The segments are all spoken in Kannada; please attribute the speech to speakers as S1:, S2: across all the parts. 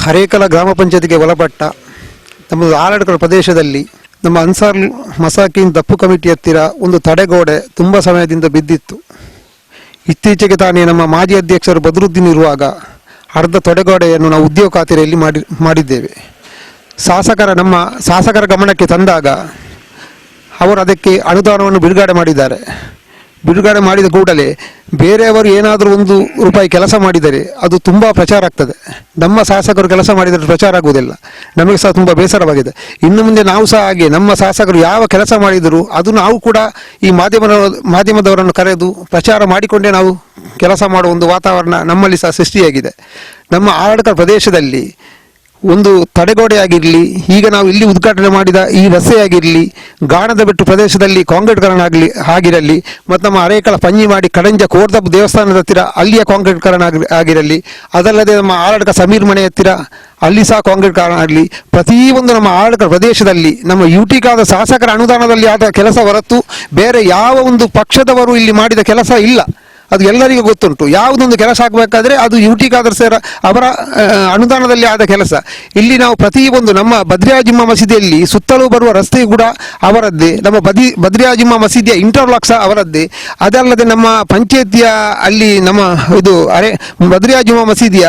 S1: ಹರೇಕಲ ಗ್ರಾಮ ಪಂಚಾಯತಿಗೆ ಒಳಪಟ್ಟ ನಮ್ಮ ಆಲಡ್ಕಲ್ ಪ್ರದೇಶದಲ್ಲಿ ನಮ್ಮ ಅನ್ಸಾರ್ ಮಸಾಕಿನ್ ದಪ್ಪು ಕಮಿಟಿ ಹತ್ತಿರ ಒಂದು ತಡೆಗೋಡೆ ತುಂಬ ಸಮಯದಿಂದ ಬಿದ್ದಿತ್ತು. ಇತ್ತೀಚೆಗೆ ತಾನೇ ನಮ್ಮ ಮಾಜಿ ಅಧ್ಯಕ್ಷರು ಬದರುದ್ದೀನ್ ಇರುವಾಗ ಅರ್ಧ ತಡೆಗೋಡೆಯನ್ನು ನಾವು ಉದ್ಯೋಗ ಖಾತೆಯಲ್ಲಿ ಮಾಡಿದ್ದೇವೆ. ನಮ್ಮ ಶಾಸಕರ ಗಮನಕ್ಕೆ ತಂದಾಗ ಅವರು ಅದಕ್ಕೆ ಅನುದಾನವನ್ನು ಬಿಡುಗಡೆ ಮಾಡಿದ್ದಾರೆ. ಬಿಡುಗಡೆ ಮಾಡಿದ ಕೂಡಲೇ ಬೇರೆಯವರು ಏನಾದರೂ ₹1 ಕೆಲಸ ಮಾಡಿದರೆ ಅದು ತುಂಬ ಪ್ರಚಾರ ಆಗ್ತದೆ. ನಮ್ಮ ಶಾಸಕರು ಕೆಲಸ ಮಾಡಿದರೆ ಪ್ರಚಾರ ಆಗುವುದಿಲ್ಲ. ನಮಗೆ ಸಹ ತುಂಬ ಬೇಸರವಾಗಿದೆ. ಇನ್ನು ಮುಂದೆ ನಾವು ಸಹ ಹಾಗೆ ನಮ್ಮ ಶಾಸಕರು ಯಾವ ಕೆಲಸ ಮಾಡಿದರೂ ಅದು ನಾವು ಕೂಡ ಈ ಮಾಧ್ಯಮದವರನ್ನು ಕರೆದು ಪ್ರಚಾರ ಮಾಡಿಕೊಂಡೇ ನಾವು ಕೆಲಸ ಮಾಡುವ ಒಂದು ವಾತಾವರಣ ನಮ್ಮಲ್ಲಿ ಸಹ ಸೃಷ್ಟಿಯಾಗಿದೆ. ನಮ್ಮ ಆಲಡ್ಕಲ್ ಪ್ರದೇಶದಲ್ಲಿ ಒಂದು ತಡೆಗೋಡೆಯಾಗಿರಲಿ, ಈಗ ನಾವು ಇಲ್ಲಿ ಉದ್ಘಾಟನೆ ಮಾಡಿದ ಈ ರಸ್ತೆಯಾಗಿರಲಿ, ಗಾಣದ ಬೆಟ್ಟು ಪ್ರದೇಶದಲ್ಲಿ ಕಾಂಕ್ರೀಟ್ಕರಣ ಆಗಿರಲಿ, ಮತ್ತು ನಮ್ಮ ಅರೇಕಳ ಪಂಜಿ ಮಾಡಿ ಕಡಂಜ ಕೋರ್ದಬ್ಬ ದೇವಸ್ಥಾನದ ಹತ್ತಿರ ಅಲ್ಲಿಯ ಕಾಂಕ್ರೀಟ್ಕರಣ ಆಗಿರಲಿ, ಅದಲ್ಲದೆ ನಮ್ಮ ಆಲಡ್ಕ ಸಮೀರ್ ಮನೆ ಹತ್ತಿರ ಅಲ್ಲಿ ಸಹ ಕಾಂಕ್ರೀಟ್ಕರಣ ಆಗಲಿ, ಪ್ರತಿಯೊಂದು ನಮ್ಮ ಆಲಡ್ಕಲ್ ಪ್ರದೇಶದಲ್ಲಿ ನಮ್ಮ ಯುಟಿಕಾದ ಶಾಸಕರ ಅನುದಾನದಲ್ಲಿ ಆದ ಕೆಲಸ ಹೊರತು ಬೇರೆ ಯಾವ ಒಂದು ಪಕ್ಷದವರು ಇಲ್ಲಿ ಮಾಡಿದ ಕೆಲಸ ಇಲ್ಲ. ಅದು ಎಲ್ಲರಿಗೂ ಗೊತ್ತುಂಟು. ಯಾವುದೊಂದು ಕೆಲಸ ಆಗಬೇಕಾದ್ರೆ ಅದು ಯುಟಿಕಾದರ್ ಸರ್ ಅವರ ಅನುದಾನದಲ್ಲಿ ಆದ ಕೆಲಸ. ಇಲ್ಲಿ ನಾವು ಪ್ರತಿಯೊಂದು ನಮ್ಮ ಬದ್ರಿಯಾಜಿಮ್ಮ ಮಸೀದಿಯಲ್ಲಿ ಸುತ್ತಲೂ ಬರುವ ರಸ್ತೆ ಕೂಡ ಅವರದ್ದೇ, ನಮ್ಮ ಬದ್ರಿಯಾಜಿಮ್ಮ ಮಸೀದಿಯ ಇಂಟರ್ಲಾಕ್ ಸಹ ಅವರದ್ದೇ. ಅದಲ್ಲದೆ ನಮ್ಮ ಪಂಚಾಯತಿಯ ಅಲ್ಲಿ ನಮ್ಮ ಬದ್ರಿಯಾಜಿಮ್ಮ ಮಸೀದಿಯ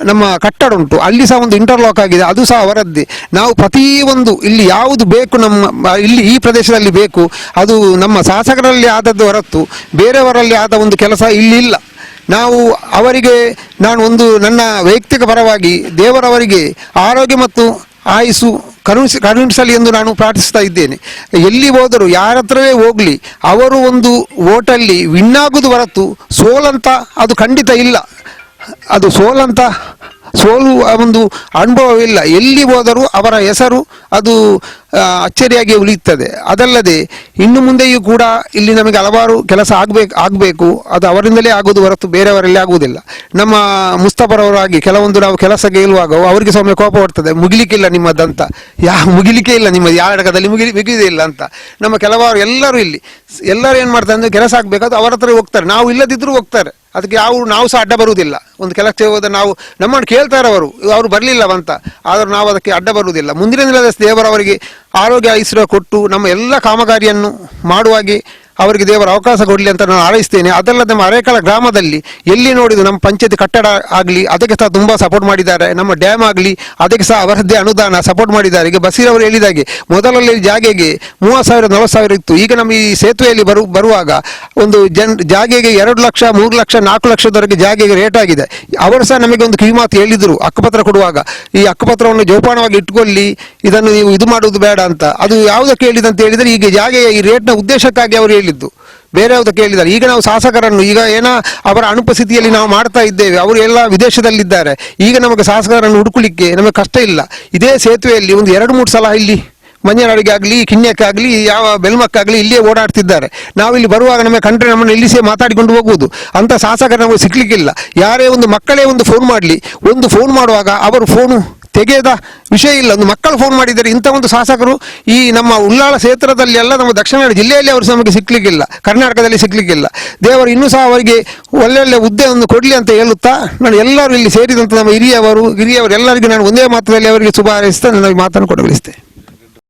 S1: ನಮ್ಮ ಕಟ್ಟಡ ಉಂಟು, ಅಲ್ಲಿ ಸಹ ಒಂದು ಇಂಟರ್ಲಾಕ್ ಆಗಿದೆ, ಅದು ಸಹ ಅವರದ್ದೇ. ನಾವು ಪ್ರತಿಯೊಂದು ಇಲ್ಲಿ ಯಾವುದು ಬೇಕು ನಮ್ಮ ಇಲ್ಲಿ ಈ ಪ್ರದೇಶದಲ್ಲಿ ಬೇಕು ಅದು ನಮ್ಮ ಶಾಸಕರಲ್ಲಿ ಆದದ್ದು ಹೊರತು ಬೇರೆಯವರಲ್ಲಿ ಆದ ಒಂದು ಕೆಲಸ ಇಲ್ಲಿ ಇಲ್ಲ. ನಾವು ಅವರಿಗೆ ನನ್ನ ವೈಯಕ್ತಿಕ ಪರವಾಗಿ ದೇವರವರಿಗೆ ಆರೋಗ್ಯ ಮತ್ತು ಆಯುಸ್ಸು ಕರುಣಿಸಲಿ ಎಂದು ನಾನು ಪ್ರಾರ್ಥಿಸ್ತಾ ಇದ್ದೇನೆ. ಎಲ್ಲಿ ಹೋದರೂ ಯಾರ ಹತ್ರವೇ ಹೋಗಲಿ ಅವರು ಒಂದು ಓಟಲ್ಲಿ ವಿನ್ನಾಗುವುದು ಹೊರತು ಸೋಲಂತ ಅದು ಖಂಡಿತ ಇಲ್ಲ. ಅದು ಸೋಲು ಒಂದು ಅನುಭವವಿಲ್ಲ. ಎಲ್ಲಿ ಹೋದರೂ ಅವರ ಹೆಸರು ಅದು ಅಚ್ಚರಿಯಾಗಿ ಉಳಿಯುತ್ತದೆ. ಅದಲ್ಲದೆ ಇನ್ನು ಮುಂದೆಯೂ ಕೂಡ ಇಲ್ಲಿ ನಮಗೆ ಹಲವಾರು ಕೆಲಸ ಆಗಬೇಕು. ಅದು ಅವರಿಂದಲೇ ಆಗುವುದು ಹೊರತು ಬೇರೆಯವರಲ್ಲಿ ಆಗುವುದಿಲ್ಲ. ನಮ್ಮ ಮುಸ್ತಫರವರಾಗಿ ಕೆಲವೊಂದು ನಾವು ಕೆಲಸಕ್ಕೆ ಹೇಳುವಾಗ ಅವರಿಗೆ ಸೌಮ್ಯ ಕೋಪ ಬರ್ತದೆ, ಮುಗಿಲಿಕ್ಕಿಲ್ಲ ನಿಮ್ಮದಂತ, ಮುಗಿಲಿಕ್ಕೆ ಇಲ್ಲ ನಿಮ್ಮದು, ಯಾವ ಘಟಕದಲ್ಲಿ ಮುಗಿದೇ ಇಲ್ಲ ಅಂತ. ನಮ್ಮ ಕೆಲವರು ಎಲ್ಲರೂ ಏನು ಮಾಡ್ತಾರೆ ಅಂದರೆ ಕೆಲಸ ಆಗಬೇಕಾದ್ರೆ ಅವರ ಹತ್ರ ಹೋಗ್ತಾರೆ, ನಾವು ಇಲ್ಲದಿದ್ದರೂ ಹೋಗ್ತಾರೆ. ಅದಕ್ಕೆ ನಾವು ಸಹ ಅಡ್ಡ ಬರುವುದಿಲ್ಲ. ಒಂದು ಕೆಲಸಕ್ಕೆ ಹೋದ ನಾವು ನಮ್ಮನ್ನು ಕೇಳ್ತಾರೆ ಅವರು ಬರಲಿಲ್ಲವಂತ, ಆದರೂ ನಾವು ಅದಕ್ಕೆ ಅಡ್ಡ ಬರುವುದಿಲ್ಲ. ಮುಂದಿನ ದಿನದ ದೇವರವರಿಗೆ ಆರೋಗ್ಯ ಐಶ್ವರ್ಯ ಕೊಟ್ಟು ನಮ್ಮ ಎಲ್ಲ ಕಾಮಗಾರಿಯನ್ನು ಮಾಡುವಾಗೆ ಅವರಿಗೆ ದೇವರ ಅವಕಾಶ ಕೊಡಲಿ ಅಂತ ನಾನು ಹಾರೈಸ್ತೇನೆ. ಅದಲ್ಲದೆ ನಮ್ಮ ಅರೇಕಳ ಗ್ರಾಮದಲ್ಲಿ ಎಲ್ಲಿ ನೋಡಿದ್ರು ನಮ್ಮ ಪಂಚಾಯತಿ ಕಟ್ಟಡ ಆಗಲಿ ಅದಕ್ಕೆ ಸಹ ತುಂಬ ಸಪೋರ್ಟ್ ಮಾಡಿದ್ದಾರೆ. ನಮ್ಮ ಡ್ಯಾಮ್ ಆಗಲಿ ಅದಕ್ಕೆ ಸಹ ಅವರದ್ದೇ ಅನುದಾನ ಸಪೋರ್ಟ್ ಮಾಡಿದ್ದಾರೆ. ಈಗ ಬಸೀರ್ ಅವರು ಹೇಳಿದಾಗೆ ಮೊದಲಲ್ಲಿ ಜಾಗೆಗೆ 30,000-40,000 ಇತ್ತು. ಈಗ ನಮ್ಮ ಈ ಸೇತುವೆಯಲ್ಲಿ ಬರುವಾಗ ಒಂದು ಜಾಗೆಗೆ 2 ಲಕ್ಷ 3 ಲಕ್ಷ 4 ಲಕ್ಷದವರೆಗೆ ಜಾಗೆಗೆ ರೇಟ್ ಆಗಿದೆ. ಅವರು ಸಹ ನಮಗೆ ಒಂದು ಕಿವಿಮಾತು ಹೇಳಿದರು ಹಕ್ಕುಪತ್ರ ಕೊಡುವಾಗ, ಈ ಹಕ್ಕುಪತ್ರವನ್ನು ಜೋಪಾನವಾಗಿ ಇಟ್ಕೊಳ್ಳಿ, ಇದನ್ನು ನೀವು ಇದು ಮಾಡುವುದು ಬೇಡ ಅಂತ. ಅದು ಯಾವುದಕ್ಕೆ ಹೇಳಿದಂತ ಹೇಳಿದರೆ ಈಗ ಜಾಗೆಯ ಈ ರೇಟ್ನ ಉದ್ದೇಶಕ್ಕಾಗಿ ಅವರು ಹೇಳಿದ್ದು, ಬೇರೆ ಯಾವುದಕ್ಕೆ ಹೇಳಿದ್ದಾರೆ. ಈಗ ನಾವು ಶಾಸಕರನ್ನು ಈಗ ಅವರ ಅನುಪಸ್ಥಿತಿಯಲ್ಲಿ ನಾವು ಮಾಡ್ತಾ ಇದ್ದೇವೆ, ಅವರು ಎಲ್ಲ ವಿದೇಶದಲ್ಲಿದ್ದಾರೆ. ಈಗ ನಮಗೆ ಶಾಸಕರನ್ನು ಹುಡುಕಲಿಕ್ಕೆ ನಮಗೆ ಕಷ್ಟ ಇಲ್ಲ. ಇದೇ ಸೇತುವೆಯಲ್ಲಿ ಒಂದು 2-3 ಸಲ ಇಲ್ಲಿ ಮಂಜನಾಡಿಗೆ ಆಗಲಿ ಕಿಣ್ಯಕ್ಕಾಗಲಿ ಯಾವ ಬೆಲ್ಮಕ್ಕಾಗಲಿ ಇಲ್ಲಿಯೇ ಓಡಾಡ್ತಿದ್ದಾರೆ. ನಾವು ಇಲ್ಲಿ ಬರುವಾಗ ನಮಗೆ ಕಂಡ್ರೆ ನಮ್ಮನ್ನು ಇಲ್ಲಿಸೇ ಮಾತಾಡಿಕೊಂಡು ಹೋಗುವುದು. ಅಂಥ ಶಾಸಕರು ನಮಗೆ ಸಿಗ್ಲಿಕ್ಕಿಲ್ಲ. ಯಾರೇ ಒಂದು ಮಕ್ಕಳೇ ಒಂದು ಫೋನ್ ಮಾಡಲಿ, ಒಂದು ಫೋನ್ ಮಾಡುವಾಗ ಅವರು ಫೋನು ತೆಗೆಯದ ವಿಷಯ ಇಲ್ಲ. ಒಂದು ಮಕ್ಕಳು ಫೋನ್ ಮಾಡಿದ್ದಾರೆ. ಇಂಥ ಒಂದು ಶಾಸಕರು ಈ ನಮ್ಮ ಉಳ್ಳಾಳ ಕ್ಷೇತ್ರದಲ್ಲಿ ಎಲ್ಲ ನಮ್ಮ ದಕ್ಷಿಣ ಕನ್ನಡ ಜಿಲ್ಲೆಯಲ್ಲಿ ಅವರು ನಮಗೆ ಸಿಗ್ಲಿಕ್ಕಿಲ್ಲ, ಕರ್ನಾಟಕದಲ್ಲಿ ಸಿಗ್ಲಿಕ್ಕಿಲ್ಲ. ದೇವರು ಇನ್ನೂ ಸಹ ಅವರಿಗೆ ಒಳ್ಳೆ ಹುದ್ದೆಯನ್ನು ಕೊಡಲಿ ಅಂತ ಹೇಳುತ್ತಾ ನಾನು ಎಲ್ಲರೂ ಇಲ್ಲಿ ಸೇರಿದಂಥ ನಮ್ಮ ಹಿರಿಯವರು ಎಲ್ಲರಿಗೂ ನಾನು ಒಂದೇ ಮಾತ್ರದಲ್ಲಿ ಅವರಿಗೆ ಶುಭ ಹಾರೈಸ್ತಾ ನನ್ನ ಮಾತನ್ನು ಕೊಡಗೊಳಿಸ್ತೇನೆ.